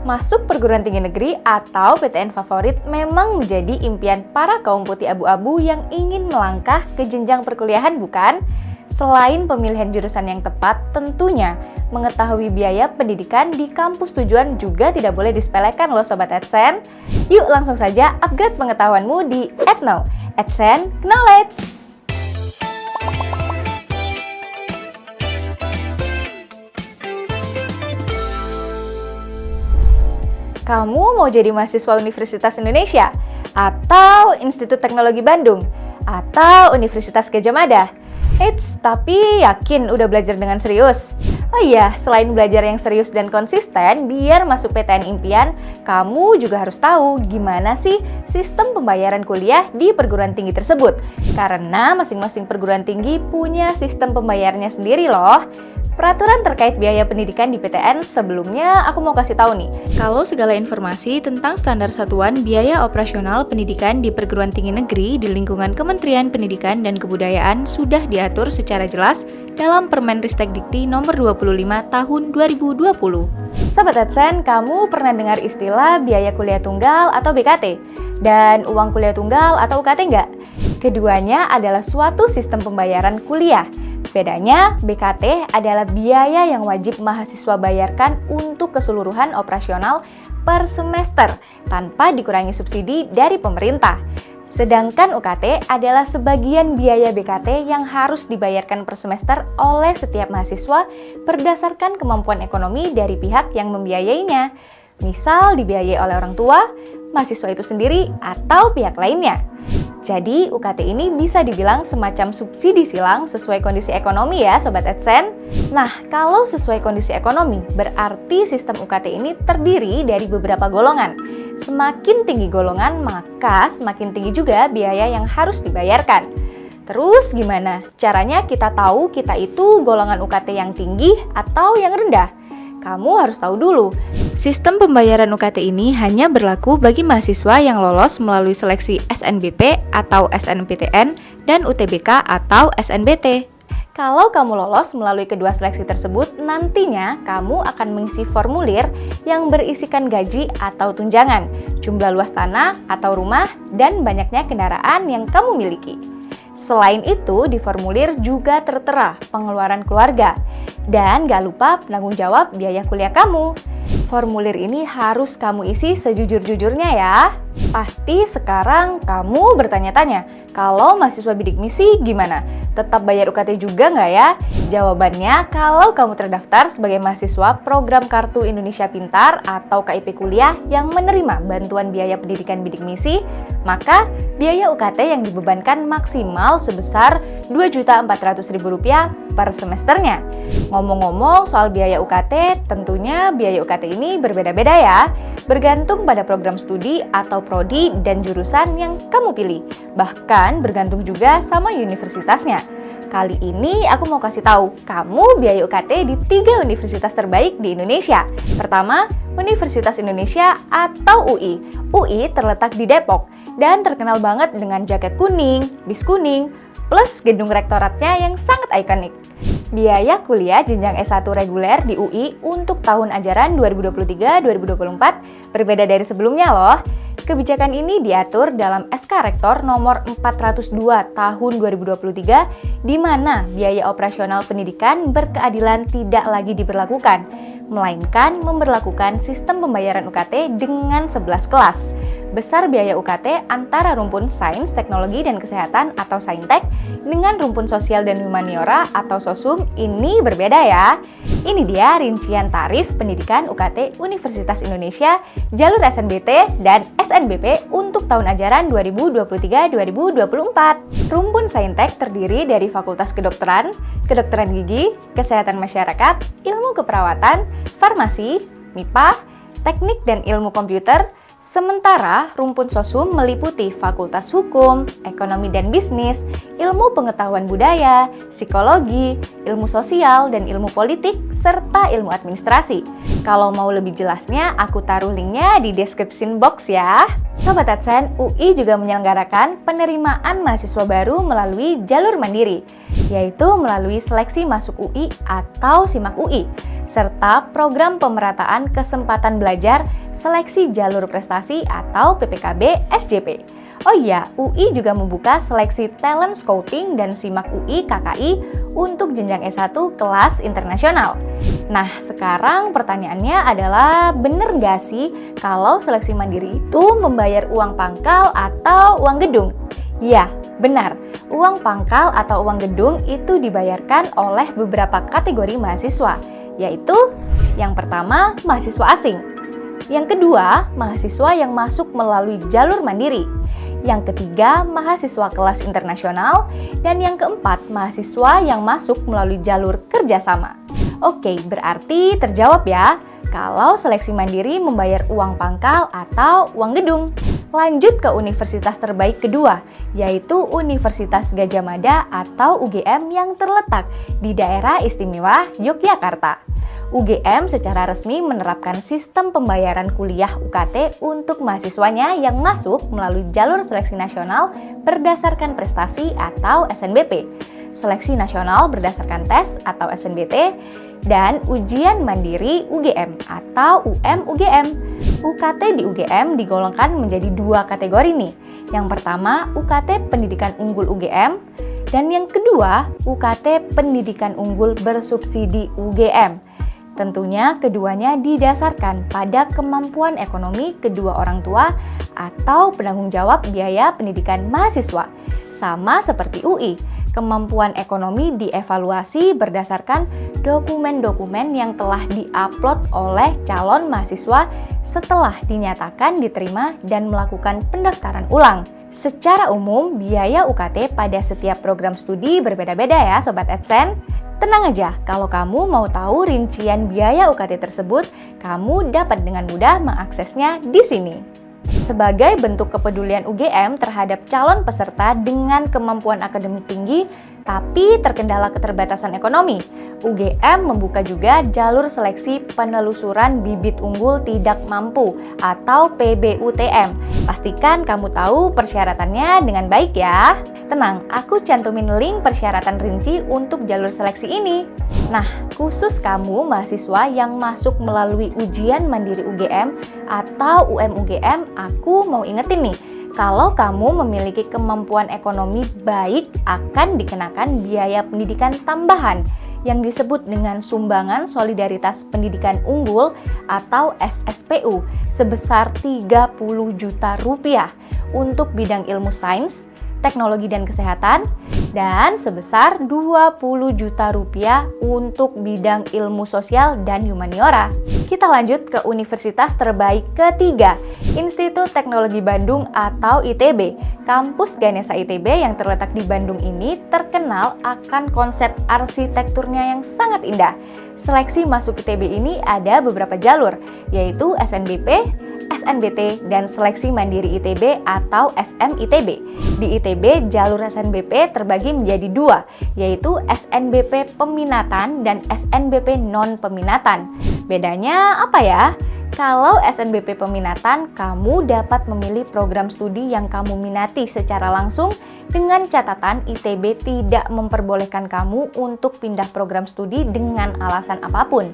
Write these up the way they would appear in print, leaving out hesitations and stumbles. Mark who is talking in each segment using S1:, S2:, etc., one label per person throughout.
S1: Masuk perguruan tinggi negeri atau PTN favorit memang menjadi impian para kaum putih abu-abu yang ingin melangkah ke jenjang perkuliahan, bukan? Selain pemilihan jurusan yang tepat, tentunya mengetahui biaya pendidikan di kampus tujuan juga tidak boleh disepelekan loh Sobat AdSense. Yuk langsung saja upgrade pengetahuanmu di AdNow, AdSense Knowledge. Kamu mau jadi mahasiswa Universitas Indonesia, atau Institut Teknologi Bandung, atau Universitas Gadjah Mada? Eits, tapi yakin udah belajar dengan serius? Oh iya, selain belajar yang serius dan konsisten biar masuk PTN impian, kamu juga harus tahu gimana sih sistem pembayaran kuliah di perguruan tinggi tersebut. Karena masing-masing perguruan tinggi punya sistem pembayarannya sendiri loh. Peraturan terkait biaya pendidikan di PTN sebelumnya aku mau kasih tahu nih. Kalau segala informasi tentang standar satuan biaya operasional pendidikan di perguruan tinggi negeri di lingkungan Kementerian Pendidikan dan Kebudayaan sudah diatur secara jelas dalam Permen Ristek Dikti nomor 25 tahun 2020. Sobat AdSense, kamu pernah dengar istilah biaya kuliah tunggal atau BKT? Dan uang kuliah tunggal atau UKT nggak? Keduanya adalah suatu sistem pembayaran kuliah. Bedanya, BKT adalah biaya yang wajib mahasiswa bayarkan untuk keseluruhan operasional per semester tanpa dikurangi subsidi dari pemerintah. Sedangkan UKT adalah sebagian biaya BKT yang harus dibayarkan per semester oleh setiap mahasiswa berdasarkan kemampuan ekonomi dari pihak yang membiayainya. Misal dibiayai oleh orang tua, mahasiswa itu sendiri, atau pihak lainnya. Jadi, UKT ini bisa dibilang semacam subsidi silang sesuai kondisi ekonomi ya Sobat AdSense. Nah, kalau sesuai kondisi ekonomi, berarti sistem UKT ini terdiri dari beberapa golongan. Semakin tinggi golongan, maka semakin tinggi juga biaya yang harus dibayarkan. Terus gimana? Caranya kita tahu kita itu golongan UKT yang tinggi atau yang rendah? Kamu harus tahu dulu, sistem pembayaran UKT ini hanya berlaku bagi mahasiswa yang lolos melalui seleksi SNBP atau SNPTN dan UTBK atau SNBT. Kalau kamu lolos melalui kedua seleksi tersebut, nantinya kamu akan mengisi formulir yang berisikan gaji atau tunjangan, jumlah luas tanah atau rumah, dan banyaknya kendaraan yang kamu miliki. Selain itu, di formulir juga tertera pengeluaran keluarga. Dan gak lupa penanggung jawab biaya kuliah kamu. Formulir ini harus kamu isi sejujur-jujurnya ya. Pasti sekarang kamu bertanya-tanya, kalau mahasiswa bidik misi gimana? Tetap bayar UKT juga nggak ya? Jawabannya, kalau kamu terdaftar sebagai mahasiswa program Kartu Indonesia Pintar atau KIP Kuliah yang menerima bantuan biaya pendidikan bidik misi, maka biaya UKT yang dibebankan maksimal sebesar Rp2.400.000 per semesternya. Ngomong-ngomong soal biaya UKT, tentunya biaya UKT ini berbeda-beda ya, bergantung pada program studi atau prodi dan jurusan yang kamu pilih. Bahkan bergantung juga sama universitasnya. Kali ini aku mau kasih tahu kamu biaya UKT di 3 universitas terbaik di Indonesia. Pertama, Universitas Indonesia atau UI. UI terletak di Depok dan terkenal banget dengan jaket kuning, bis kuning, plus gedung rektoratnya yang sangat ikonik. Biaya kuliah jenjang S1 reguler di UI untuk tahun ajaran 2023-2024 berbeda dari sebelumnya loh. Kebijakan ini diatur dalam SK Rektor nomor 402 tahun 2023 di mana biaya operasional pendidikan berkeadilan tidak lagi diberlakukan, melainkan memberlakukan sistem pembayaran UKT dengan 11 kelas. Besar biaya UKT antara rumpun Sains, Teknologi, dan Kesehatan atau Saintek dengan rumpun Sosial dan Humaniora atau Sosum ini berbeda ya. Ini dia rincian tarif pendidikan UKT Universitas Indonesia, jalur SNBT dan SNBP untuk tahun ajaran 2023-2024. Rumpun Saintek terdiri dari Fakultas Kedokteran, Kedokteran Gigi, Kesehatan Masyarakat, Ilmu Keperawatan, Farmasi, MIPA, Teknik dan Ilmu Komputer. Sementara rumpun Sosum meliputi Fakultas Hukum, Ekonomi dan Bisnis, Ilmu Pengetahuan Budaya, Psikologi, Ilmu Sosial dan Ilmu Politik, serta Ilmu Administrasi. Kalau mau lebih jelasnya, aku taruh linknya di description box ya. Sobat AdSense, UI juga menyelenggarakan penerimaan mahasiswa baru melalui jalur mandiri, yaitu melalui seleksi masuk UI atau SIMAK UI, serta program pemerataan kesempatan belajar seleksi jalur prestasi atau PPKB SJP. Oh iya, UI juga membuka seleksi talent scouting dan SIMAK UI KKI untuk jenjang S1 kelas internasional. Nah, sekarang pertanyaannya adalah bener nggak sih kalau seleksi mandiri itu membayar uang pangkal atau uang gedung? Ya, benar. Uang pangkal atau uang gedung itu dibayarkan oleh beberapa kategori mahasiswa, yaitu yang pertama, mahasiswa asing. Yang kedua, mahasiswa yang masuk melalui jalur mandiri. Yang ketiga, mahasiswa kelas internasional. Dan yang keempat, mahasiswa yang masuk melalui jalur kerjasama. Oke, berarti terjawab ya, kalau seleksi mandiri membayar uang pangkal atau uang gedung. Lanjut ke universitas terbaik kedua, yaitu Universitas Gadjah Mada atau UGM yang terletak di daerah istimewa Yogyakarta. UGM secara resmi menerapkan sistem pembayaran kuliah UKT untuk mahasiswanya yang masuk melalui jalur seleksi nasional berdasarkan prestasi atau SNBP, seleksi nasional berdasarkan tes atau SNBT, dan ujian mandiri UGM atau UM-UGM. UKT di UGM digolongkan menjadi dua kategori nih. Yang pertama, UKT Pendidikan Unggul UGM, dan yang kedua, UKT Pendidikan Unggul Bersubsidi UGM. Tentunya keduanya didasarkan pada kemampuan ekonomi kedua orang tua atau penanggung jawab biaya pendidikan mahasiswa. Sama seperti UI, kemampuan ekonomi dievaluasi berdasarkan dokumen-dokumen yang telah diupload oleh calon mahasiswa setelah dinyatakan diterima dan melakukan pendaftaran ulang. Secara umum, biaya UKT pada setiap program studi berbeda-beda ya Sobat AdSense. Tenang aja, kalau kamu mau tahu rincian biaya UKT tersebut, kamu dapat dengan mudah mengaksesnya di sini. Sebagai bentuk kepedulian UGM terhadap calon peserta dengan kemampuan akademik tinggi, tapi terkendala keterbatasan ekonomi, UGM membuka juga jalur seleksi penelusuran bibit unggul tidak mampu atau PBUTM. Pastikan kamu tahu persyaratannya dengan baik ya. Tenang, aku cantumin link persyaratan rinci untuk jalur seleksi ini. Nah, khusus kamu mahasiswa yang masuk melalui ujian mandiri UGM atau UM-UGM, aku mau ingetin nih, kalau kamu memiliki kemampuan ekonomi baik akan dikenakan biaya pendidikan tambahan yang disebut dengan Sumbangan Solidaritas Pendidikan Unggul atau SSPU sebesar 30 juta rupiah untuk bidang ilmu sains, teknologi dan kesehatan, dan sebesar 20 juta rupiah untuk bidang ilmu sosial dan humaniora. Kita lanjut ke universitas terbaik ketiga, Institut Teknologi Bandung atau ITB. Kampus Ganesha ITB yang terletak di Bandung ini terkenal akan konsep arsitekturnya yang sangat indah. Seleksi masuk ITB ini ada beberapa jalur, yaitu SNBP, SNBT, dan Seleksi Mandiri ITB atau SMITB. Di ITB, jalur SNBP terbagi menjadi dua, yaitu SNBP Peminatan dan SNBP Non-Peminatan. Bedanya apa ya? Kalau SNBP Peminatan, kamu dapat memilih program studi yang kamu minati secara langsung dengan catatan ITB tidak memperbolehkan kamu untuk pindah program studi dengan alasan apapun.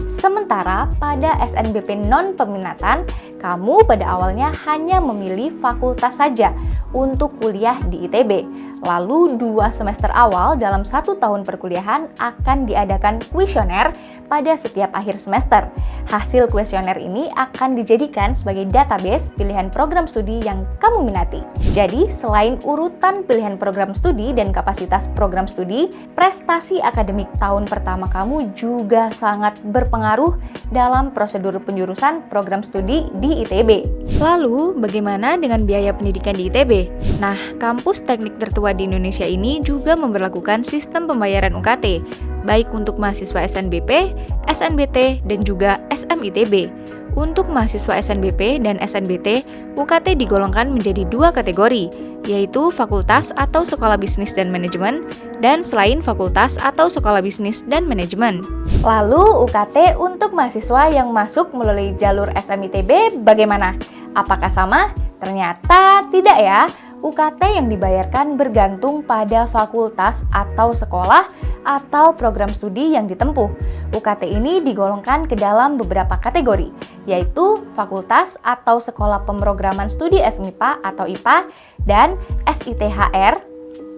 S1: Sementara pada SNBP Non-Peminatan, kamu pada awalnya hanya memilih fakultas saja untuk kuliah di ITB. Lalu 2 semester awal dalam 1 tahun perkuliahan akan diadakan kuesioner pada setiap akhir semester. Hasil kuesioner ini akan dijadikan sebagai database pilihan program studi yang kamu minati. Jadi, selain urutan pilihan program studi dan kapasitas program studi, prestasi akademik tahun pertama kamu juga sangat berpengaruh dalam prosedur penjurusan program studi di ITB. Lalu, bagaimana dengan biaya pendidikan di ITB? Nah, kampus teknik tertua di Indonesia ini juga memberlakukan sistem pembayaran UKT, baik untuk mahasiswa SNBP, SNBT, dan juga SMITB. Untuk mahasiswa SNBP dan SNBT, UKT digolongkan menjadi 2 kategori, yaitu fakultas atau sekolah bisnis dan manajemen, dan selain fakultas atau sekolah bisnis dan manajemen. Lalu UKT untuk mahasiswa yang masuk melalui jalur SMITB bagaimana? Apakah sama? Ternyata tidak ya. UKT yang dibayarkan bergantung pada fakultas atau sekolah atau program studi yang ditempuh. UKT ini digolongkan ke dalam beberapa kategori, yaitu fakultas atau sekolah pemrograman studi FMIPA atau IPA, dan SITHR,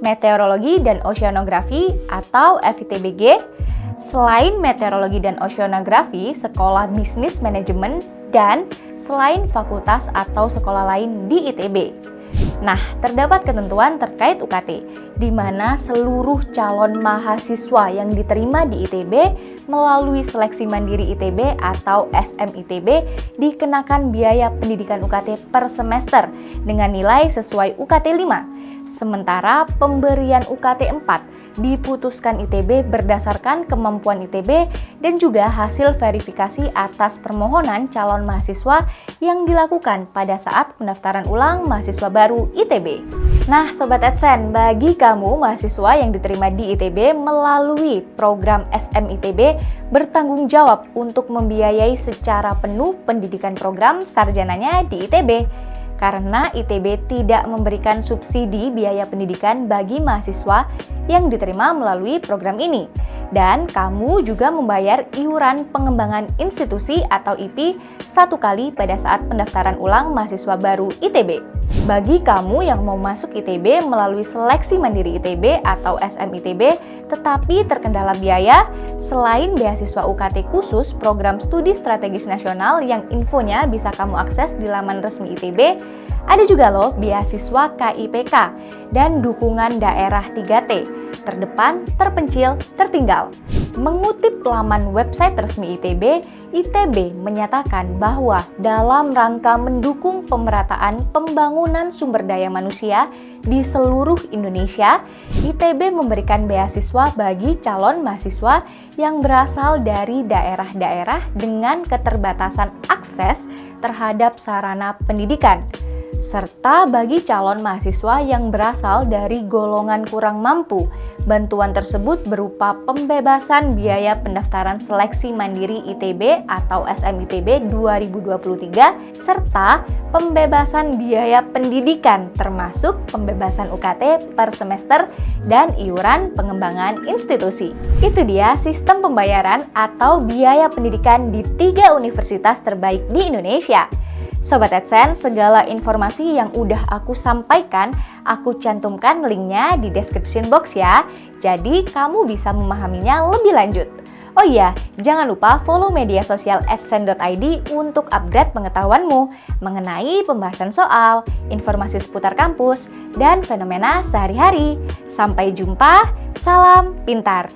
S1: meteorologi dan oceanografi atau FITBG. Selain meteorologi dan oceanografi, sekolah bisnis manajemen, dan selain fakultas atau sekolah lain di ITB. Nah, terdapat ketentuan terkait UKT, di mana seluruh calon mahasiswa yang diterima di ITB melalui seleksi mandiri ITB atau SMITB dikenakan biaya pendidikan UKT per semester dengan nilai sesuai UKT 5. Sementara pemberian UKT 4 diputuskan ITB berdasarkan kemampuan ITB dan juga hasil verifikasi atas permohonan calon mahasiswa yang dilakukan pada saat pendaftaran ulang mahasiswa baru ITB. Nah, Sobat Adsen, bagi kamu mahasiswa yang diterima di ITB melalui program SMITB bertanggung jawab untuk membiayai secara penuh pendidikan program sarjananya di ITB. Karena ITB tidak memberikan subsidi biaya pendidikan bagi mahasiswa yang diterima melalui program ini. Dan kamu juga membayar iuran pengembangan institusi atau IP satu kali pada saat pendaftaran ulang mahasiswa baru ITB. Bagi kamu yang mau masuk ITB melalui seleksi mandiri ITB atau SMITB tetapi terkendala biaya, selain beasiswa UKT khusus program studi strategis nasional yang infonya bisa kamu akses di laman resmi ITB, ada juga loh beasiswa KIPK dan dukungan daerah 3T, terdepan, terpencil, tertinggal. Mengutip laman website resmi ITB, ITB menyatakan bahwa dalam rangka mendukung pemerataan pembangunan sumber daya manusia di seluruh Indonesia, ITB memberikan beasiswa bagi calon mahasiswa yang berasal dari daerah-daerah dengan keterbatasan akses terhadap sarana pendidikan, serta bagi calon mahasiswa yang berasal dari golongan kurang mampu. Bantuan tersebut berupa pembebasan biaya pendaftaran seleksi mandiri ITB atau SMITB 2023 serta pembebasan biaya pendidikan termasuk pembebasan UKT per semester dan iuran pengembangan institusi. Itu dia sistem pembayaran atau biaya pendidikan di 3 universitas terbaik di Indonesia. Sobat Adsen, segala informasi yang udah aku sampaikan, aku cantumkan linknya di description box ya. Jadi kamu bisa memahaminya lebih lanjut. Oh iya, jangan lupa follow media sosial adsen.id untuk upgrade pengetahuanmu mengenai pembahasan soal, informasi seputar kampus, dan fenomena sehari-hari. Sampai jumpa, salam pintar!